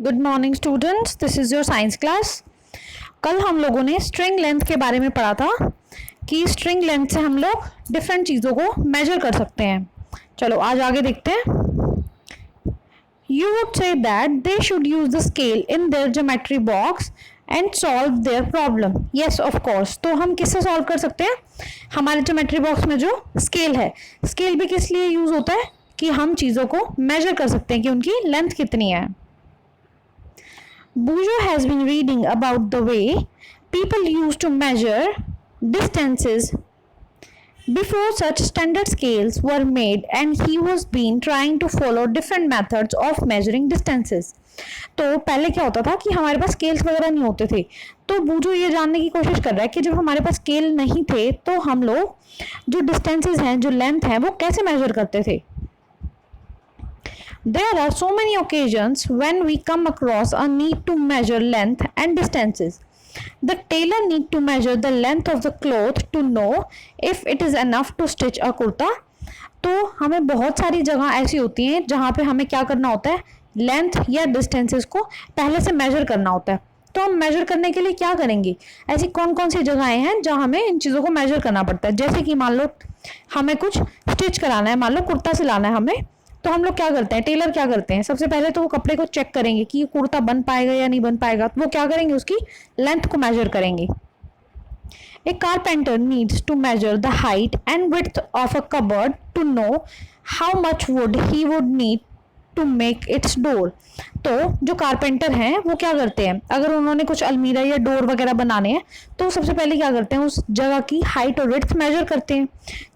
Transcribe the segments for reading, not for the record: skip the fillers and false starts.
Good morning students, this is your science class. कल हम लोगों ने स्ट्रिंग लेंथ के बारे में पढ़ा था कि स्ट्रिंग लेंथ से हम लोग डिफरेंट चीज़ों को मेजर कर सकते हैं। चलो आज आगे देखते हैं। You would say that they should use the scale in their geometry box and solve their problem. Yes of course. तो हम किससे सॉल्व कर सकते हैं? हमारे ज्योमेट्री बॉक्स में जो स्केल है, स्केल भी किस लिए यूज होता है कि हम चीज़ों को मेजर कर सकते हैं कि उनकी लेंथ कितनी है। Bujo has been reading about the way people used to measure distances before such standard scales were made, and he was been trying to follow different methods of measuring distances. तो पहले क्या होता था कि हमारे पास scales वगैरह नहीं होते थे, तो बूजो ये जानने की कोशिश कर रहा है कि जब हमारे पास स्केल नहीं थे तो हम लोग जो डिस्टेंसेस हैं, जो लेंथ है, वो कैसे मेजर करते थे। There are so many occasions when we come across a need to measure length and distances. The tailor need to measure the length of the cloth to know if it is enough to stitch a kurta. तो हमें बहुत सारी जगह ऐसी होती हैं जहाँ पे हमें क्या करना होता है, लेंथ या डिस्टेंसेस को पहले से मेजर करना होता है। तो हम मेजर करने के लिए क्या करेंगे, ऐसी कौन कौन सी जगहें हैं जहाँ हमें इन चीज़ों को मेजर करना पड़ता है। जैसे कि मान लो हमें कुछ स्टिच कराना है, मान लो कुर्ता सिलाना है हमें, तो हम लोग क्या करते हैं, टेलर क्या करते हैं, सबसे पहले तो वो कपड़े को चेक करेंगे कि ये कुर्ता बन पाएगा या नहीं बन पाएगा। तो वो क्या करेंगे, उसकी लेंथ को मेजर करेंगे। A carpenter needs to measure the height and width of a cupboard to know how much wood he would need to make its door. तो जो कारपेंटर हैं वो क्या करते हैं, अगर उन्होंने कुछ अलमीरा या डोर वगैरह बनाने हैं तो सबसे पहले क्या करते हैं, उस जगह की हाइट और विड्थ मेजर करते हैं।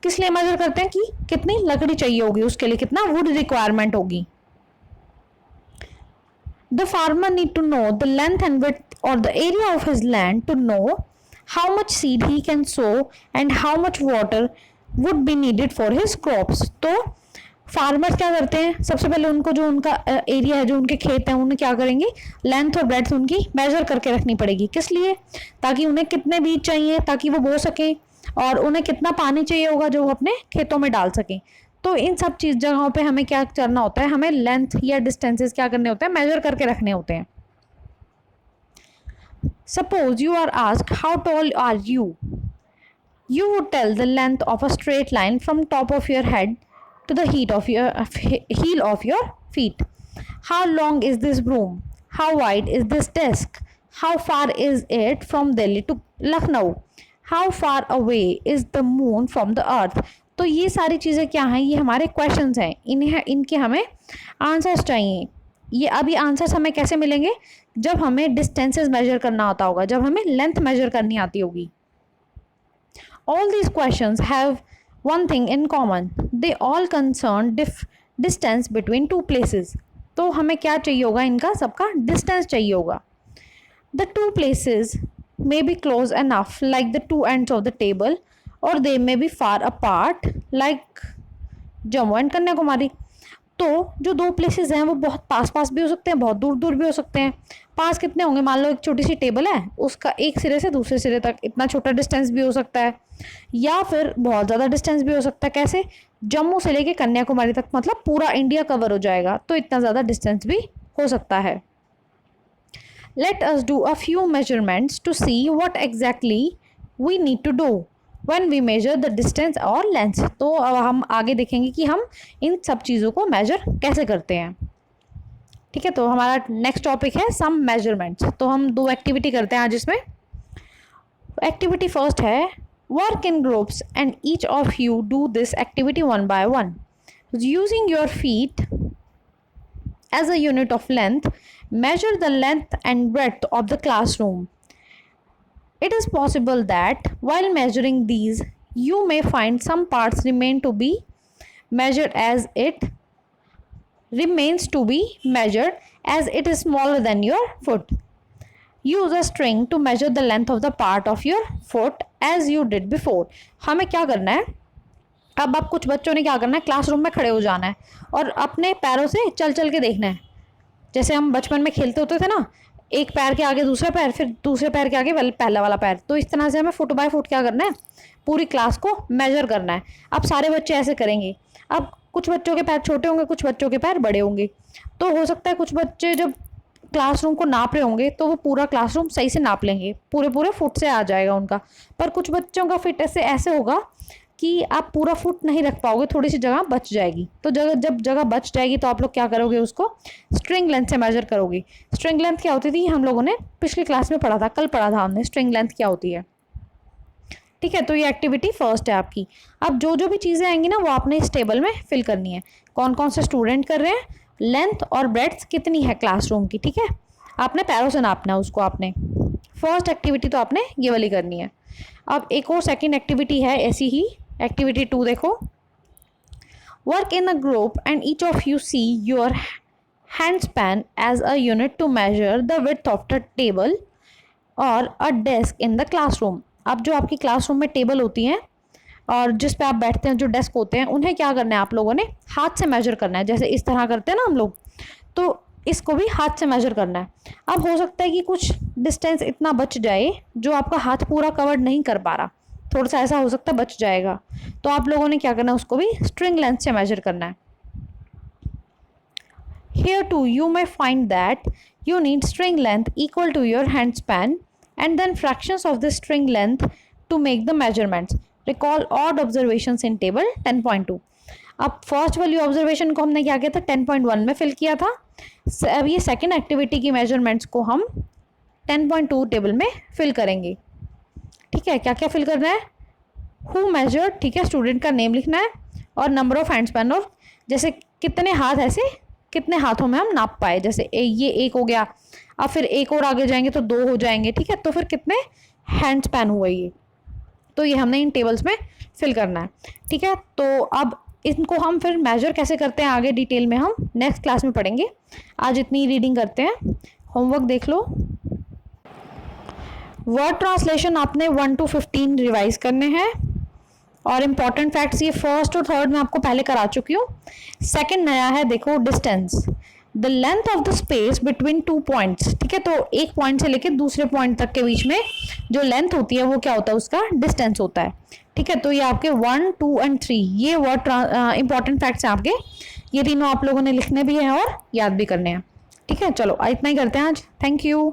किस लिए मेजर करते हैं कि कितनी लकड़ी चाहिए होगी, उसके लिए कितना वुड रिक्वायरमेंट होगी। The farmer need to know the length and width और the area of his land to know how much seed he can sow and how much water would be needed for his crops. तो farmers क्या करते हैं, सबसे पहले उनको जो उनका एरिया है, जो उनके खेत हैं, उन्हें क्या करेंगे, लेंथ और ब्रेड्थ उनकी मेजर करके रखनी पड़ेगी। किस लिए, ताकि उन्हें कितने बीज चाहिए ताकि वो बो सकें, और उन्हें कितना पानी चाहिए होगा जो वो अपने खेतों में डाल सकें। तो इन सब चीज़ जगहों पे हमें क्या करना होता है, हमें लेंथ या डिस्टेंसेस क्या करने होते हैं, मेजर करके रखने होते हैं। Suppose you are asked how tall are you, you would tell the length of a straight line from top of your head to the heel of your feet. How long is this broom? How wide is this desk? How far is it from Delhi to Lucknow? How far away is the moon from the earth? तो ये सारी चीज़ें क्या हैं, ये हमारे questions हैं, इनके हमें आंसर्स चाहिए। ये अभी आंसर्स हमें कैसे मिलेंगे, जब हमें डिस्टेंसेस मेजर करना आता होगा, जब हमें लेंथ मेजर करनी आती होगी। All these questions have one thing in common. They all concern distance between two places. तो हमें क्या चाहिए होगा, इनका सबका distance चाहिए होगा। The two places may be close enough like the two ends of the table, or they may be far apart like Jammu and Kanyakumari. तो जो दो प्लेसेस हैं वो बहुत पास पास भी हो सकते हैं, बहुत दूर दूर भी हो सकते हैं। पास कितने होंगे, मान लो एक छोटी सी टेबल है, उसका एक सिरे से दूसरे सिरे तक इतना छोटा डिस्टेंस भी हो सकता है, या फिर बहुत ज़्यादा डिस्टेंस भी हो सकता है। कैसे, जम्मू से लेके कन्याकुमारी तक, मतलब पूरा इंडिया कवर हो जाएगा, तो इतना ज़्यादा डिस्टेंस भी हो सकता है। Let us do a few measurements to see what exactly we need to do when we measure the distance और length। तो अब हम आगे देखेंगे कि हम इन सब चीज़ों को मेजर कैसे करते हैं। ठीक है, तो हमारा नेक्स्ट टॉपिक है सम मेजरमेंट्स। तो हम दो एक्टिविटी करते हैं आज इसमें। एक्टिविटी फर्स्ट है work in groups and each of you do this activity one by one using your feet as a unit of length. Measure the length and breadth of the classroom. It is possible that while measuring these, you may find some parts remain to be measured as it remains to be measured as it is smaller than your foot. Use a string to measure the length of the part of your foot as you did before. हमें क्या करना है, अब कुछ बच्चों ने क्या करना है, क्लासरूम में खड़े हो जाना है और अपने पैरों से चल चल के देखना है। जैसे हम बचपन में खेलते होते थे ना, एक पैर के आगे दूसरा पैर, फिर दूसरे पैर के आगे पहला वाला पैर। तो इस तरह से हमें फुट बाय फुट क्या करना है, पूरी क्लास को मेजर करना है। अब सारे बच्चे ऐसे करेंगे। अब कुछ बच्चों के पैर छोटे होंगे, कुछ बच्चों के पैर बड़े होंगे। तो हो सकता है कुछ बच्चे जब क्लासरूम को नाप रहे होंगे तो वो पूरा क्लासरूम सही से नाप लेंगे, पूरे पूरे फुट से आ जाएगा उनका। पर कुछ बच्चों का फिट ऐसे होगा कि आप पूरा फुट नहीं रख पाओगे, थोड़ी सी जगह बच जाएगी। तो जब जगह बच जाएगी तो आप लोग क्या करोगे, उसको स्ट्रिंग लेंथ से मेजर करोगे। स्ट्रिंग लेंथ क्या होती थी, हम लोगों ने पिछली क्लास में पढ़ा था, कल पढ़ा था हमने स्ट्रिंग लेंथ क्या होती है। ठीक है, तो ये एक्टिविटी फर्स्ट है आपकी। अब जो जो भी चीज़ें आएंगी ना वो आपने इस टेबल में फिल करनी है। कौन कौन से स्टूडेंट कर रहे हैं, लेंथ और ब्रेड्थ कितनी है क्लासरूम की। ठीक है, आपने पैरों से नापना है उसको। आपने फर्स्ट एक्टिविटी तो आपने ये वाली करनी है। अब एक और सेकंड एक्टिविटी है ऐसी ही, एक्टिविटी 2 देखो। Work in a group and each of you see your hand span as a unit to measure the width of the table और a desk in the classroom. अब जो आपकी क्लासरूम में table होती हैं और जिस पे आप बैठते हैं, जो डेस्क होते हैं, उन्हें क्या करना है आप लोगों ने हाथ से मेजर करना है। जैसे इस तरह करते हैं ना हम लोग, तो इसको भी हाथ से मेजर करना है। अब हो सकता है कि कुछ डिस्टेंस इतना बच जाए जो आपका हाथ पूरा कवर नहीं कर पा रहा, थोड़ा सा ऐसा हो सकता है बच जाएगा, तो आप लोगों ने क्या करना है, उसको भी स्ट्रिंग लेंथ से मेजर करना है। Here too you may find that you need string length equal to your hand span and then fractions of the string length to make the measurements. Recall odd observations in table 10.2. अब first वाली observation को हमने क्या किया था, 10.1 में fill किया था। अब ये सेकेंड एक्टिविटी की मेजरमेंट्स को हम 10.2 टेबल में फिल करेंगे। ठीक है, क्या क्या फिल करना है, हु मेजर्ड, ठीक है, स्टूडेंट का नेम लिखना है, और नंबर ऑफ हैंड स्पैन, और जैसे कितने हाथ, ऐसे कितने हाथों में हम नाप पाए। जैसे ये एक हो गया, अब फिर एक और आगे जाएंगे तो 2 हो जाएंगे। ठीक है, तो फिर कितने हैंड स्पैन हुए ये, तो ये हमने इन टेबल्स में फिल करना है। ठीक है, तो अब इनको हम फिर मेजर कैसे करते हैं आगे डिटेल में हम नेक्स्ट क्लास में पढ़ेंगे। आज इतनी रीडिंग करते हैं, होमवर्क देख लो। वर्ड ट्रांसलेशन आपने 1 to 15 रिवाइज करने हैं, और इम्पॉर्टेंट फैक्ट्स ये फर्स्ट और थर्ड में आपको पहले करा चुकी हूँ। सेकंड नया है, देखो, distance, the length of the space between 2 points. ठीक है, तो एक पॉइंट से लेकर दूसरे पॉइंट तक के बीच में जो लेंथ होती है वो क्या होता है, उसका डिस्टेंस होता है। ठीक है, तो ये आपके 1, 2 and 3 ये वर्ड इंपॉर्टेंट फैक्ट्स हैं आपके, ये तीनों आप लोगों ने लिखने भी हैं और याद भी करने हैं। ठीक है, चलो इतना ही करते हैं आज। Thank you.